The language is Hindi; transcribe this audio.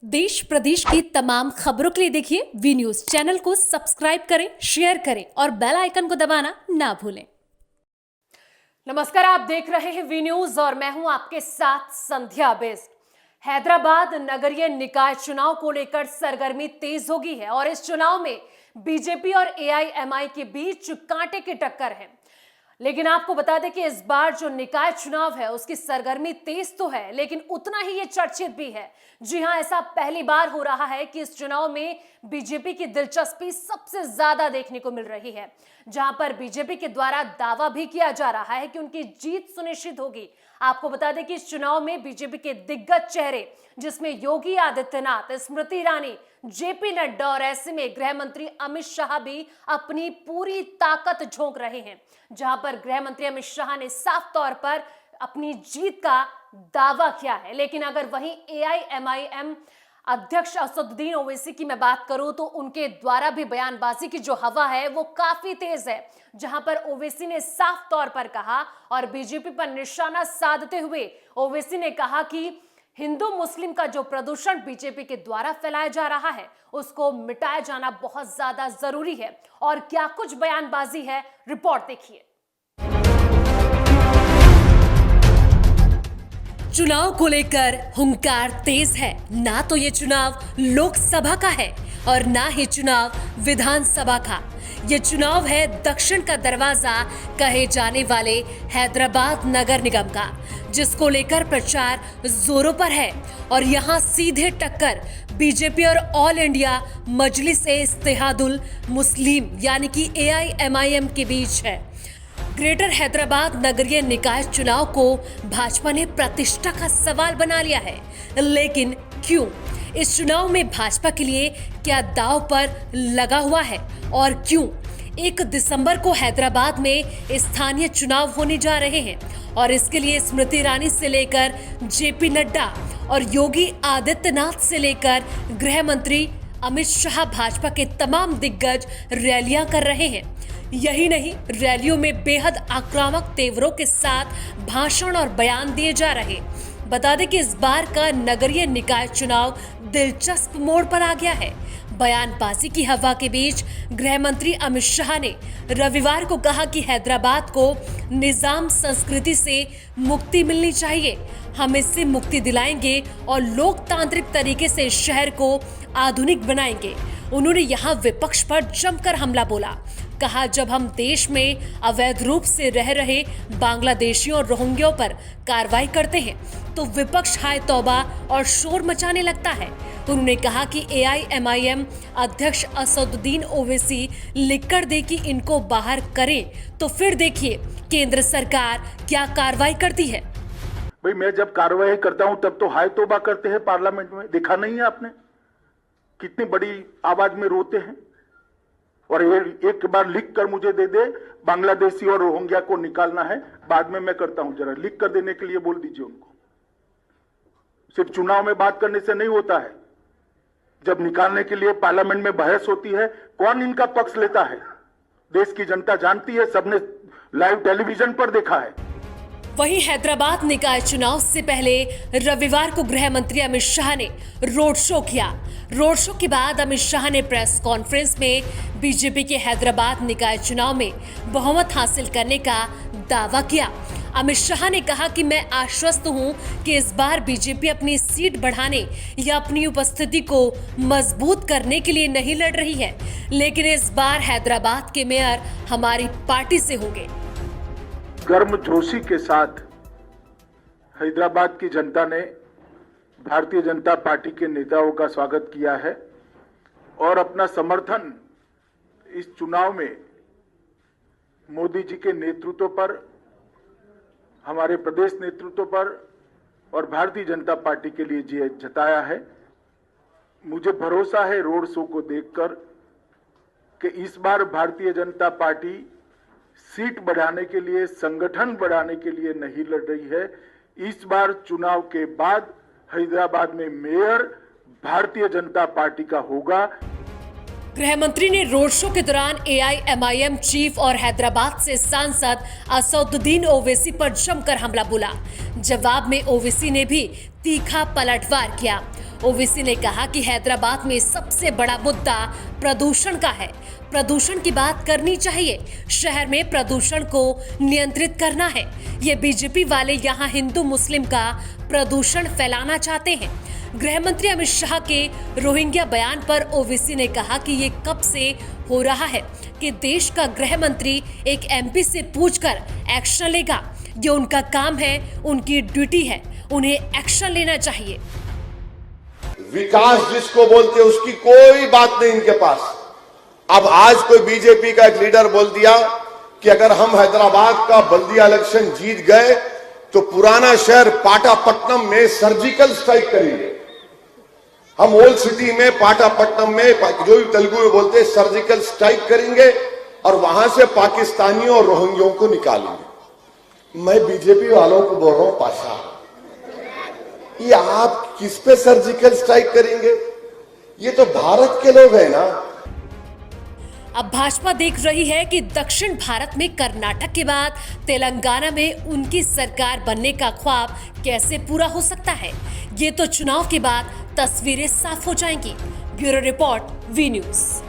देश प्रदेश की तमाम खबरों के लिए देखिए वी न्यूज चैनल को सब्सक्राइब करें, शेयर करें और बेल आइकन को दबाना ना भूलें। नमस्कार, आप देख रहे हैं वी न्यूज और मैं हूं आपके साथ संध्या बेस्ट। हैदराबाद नगरीय निकाय चुनाव को लेकर सरगर्मी तेज हो गई है और इस चुनाव में बीजेपी और एआईएमआई के बीच कांटे की टक्कर है। लेकिन आपको बता दें कि इस बार जो निकाय चुनाव है उसकी सरगर्मी तेज तो है, लेकिन उतना ही ये चर्चित भी है। जी हां, ऐसा पहली बार हो रहा है कि इस चुनाव में बीजेपी की दिलचस्पी सबसे ज्यादा देखने को मिल रही है, जहां पर बीजेपी के द्वारा दावा भी किया जा रहा है कि उनकी जीत सुनिश्चित होगी। आपको बता दें कि इस चुनाव में बीजेपी के दिग्गज चेहरे, जिसमें योगी आदित्यनाथ, स्मृति ईरानी, जेपी नड्डा और ऐसे में गृह मंत्री अमित शाह भी अपनी पूरी ताकत झोंक रहे हैं। जहां पर गृह मंत्री अमित शाह ने साफ तौर पर अपनी जीत का दावा किया है। लेकिन अगर वहीं एआईएमआईएम अध्यक्ष असदुद्दीन ओवैसी की मैं बात करूं तो उनके द्वारा भी बयानबाजी की जो हवा है वो काफी तेज है। जहां पर ओवैसी ने साफ तौर पर कहा और बीजेपी पर निशाना साधते हुए ओवैसी ने कहा कि हिंदू मुस्लिम का जो प्रदूषण बीजेपी के द्वारा फैलाया जा रहा है उसको मिटाया जाना बहुत ज्यादा जरूरी है। और क्या कुछ बयानबाजी है, रिपोर्ट देखिए। चुनाव को लेकर हुंकार तेज है। ना तो ये चुनाव लोकसभा का है और ना ही चुनाव विधानसभा का। ये चुनाव है दक्षिण का दरवाजा कहे जाने वाले हैदराबाद नगर निगम का, जिसको लेकर प्रचार जोरों पर है। और यहाँ सीधे टक्कर बीजेपी और ऑल इंडिया मजलिस-ए-इत्तेहादुल मुस्लिम यानी कि एआईएमआईएम के बीच है। ग्रेटर हैदराबाद नगरीय निकाय चुनाव को भाजपा ने प्रतिष्ठा का सवाल बना लिया है। लेकिन क्यों? इस चुनाव में भाजपा के लिए क्या दांव पर लगा हुआ है और क्यों? 1 दिसंबर को हैदराबाद में स्थानीय चुनाव होने जा रहे हैं और इसके लिए स्मृति ईरानी से लेकर जेपी नड्डा और योगी आदित्यनाथ से लेकर गृह मंत्री अमित शाह भाजपा के तमाम दिग्गज रैलियां कर रहे हैं। यही नहीं, रैलियों में बेहद आक्रामक तेवरों के साथ भाषण और बयान दिए जा रहे। बता दें कि इस बार का नगरीय निकाय चुनाव दिलचस्प मोड़ पर आ गया है। बयानबाजी की हवा के बीच गृह मंत्री अमित शाह ने रविवार को कहा कि हैदराबाद को निजाम संस्कृति से मुक्ति मिलनी चाहिए। हम इससे मुक्ति दिलाएंगे और लोकतांत्रिक तरीके से शहर को आधुनिक बनाएंगे। उन्होंने यहाँ विपक्ष पर जमकर हमला बोला। कहा, जब हम देश में अवैध रूप से रह रहे बांग्लादेशियों और रोहिंग्यों पर कार्रवाई करते हैं तो विपक्ष हाय तौबा और शोर मचाने लगता है। उन्होंने कहा कि एआईएमआईएम अध्यक्ष असदुद्दीन ओवैसी लिखकर दे कि इनको बाहर करें तो फिर देखिए केंद्र सरकार क्या कार्रवाई करती है। भाई, मैं जब कार्रवाई करता हूं तब तो हाय तौबा करते हैं पार्लियामेंट में। देखा नहीं है आपने कितनी बड़ी आवाज में रोते हैं? और एक बार लिख कर मुझे दे दे, बांग्लादेशी और रोहिंग्या को निकालना है, बाद में मैं करता हूं। जरा लिख कर देने के लिए बोल दीजिए उनको। सिर्फ चुनाव में बात करने से नहीं होता है। जब निकालने के लिए पार्लियामेंट में बहस होती है, कौन इनका पक्ष लेता है देश की जनता जानती है, सबने लाइव टेलीविजन पर देखा है। वहीं हैदराबाद निकाय चुनाव से पहले रविवार को गृह मंत्री अमित शाह ने रोड शो किया। रोड शो के बाद अमित शाह ने प्रेस कॉन्फ्रेंस में बीजेपी के हैदराबाद निकाय चुनाव में बहुमत हासिल करने का दावा किया। अमित शाह ने कहा कि मैं आश्वस्त हूं कि इस बार बीजेपी अपनी सीट बढ़ाने या अपनी उपस्थिति को मजबूत करने के लिए नहीं लड़ रही है, लेकिन इस बार हैदराबाद के मेयर हमारी पार्टी से होंगे। गर्मजोशी के साथ हैदराबाद की जनता ने भारतीय जनता पार्टी के नेताओं का स्वागत किया है और अपना समर्थन इस चुनाव में मोदी जी के नेतृत्व पर, हमारे प्रदेश नेतृत्व पर और भारतीय जनता पार्टी के लिए जताया है। मुझे भरोसा है रोड शो को देखकर कि इस बार भारतीय जनता पार्टी सीट बढ़ाने के लिए, संगठन बढ़ाने के लिए नहीं लड़ रही है। इस बार चुनाव के बाद हैदराबाद में मेयर भारतीय जनता पार्टी का होगा। गृह मंत्री ने रोड शो के दौरान एआईएमआईएम चीफ और हैदराबाद से सांसद असदुद्दीन ओवैसी पर जमकर हमला बोला। जवाब में ओवैसी ने भी तीखा पलटवार किया। ओवैसी ने कहा कि हैदराबाद में सबसे बड़ा मुद्दा प्रदूषण का है। प्रदूषण की बात करनी चाहिए, शहर में प्रदूषण को नियंत्रित करना है। ये बीजेपी वाले यहाँ हिंदू मुस्लिम का प्रदूषण फैलाना चाहते हैं। गृह मंत्री अमित शाह के रोहिंग्या बयान पर ओवैसी ने कहा कि ये कब से हो रहा है कि देश का गृह मंत्री एक एमपी से पूछकर एक्शन लेगा। ये उनका काम है, उनकी ड्यूटी है, उन्हें एक्शन लेना चाहिए। विकास जिसको बोलते उसकी कोई बात नहीं इनके पास। अब आज कोई बीजेपी का एक लीडर बोल दिया कि अगर हम हैदराबाद का बल्दिया इलेक्शन जीत गए तो पुराना शहर पाटापट्टनम में सर्जिकल स्ट्राइक करेंगे। हम ओल्ड सिटी में पाटापट्टनम में जो भी तेलुगु में बोलते हैं सर्जिकल स्ट्राइक करेंगे और वहां से पाकिस्तानियों और रोहिंग्यों को निकालेंगे। मैं बीजेपी वालों को बोल रहा हूं, पाशा ये आप किस पे सर्जिकल स्ट्राइक करेंगे? ये तो भारत के लोग हैं ना। अब भाजपा देख रही है कि दक्षिण भारत में कर्नाटक के बाद तेलंगाना में उनकी सरकार बनने का ख्वाब कैसे पूरा हो सकता है। ये तो चुनाव के बाद तस्वीरें साफ हो जाएंगी। Bureau report, V news.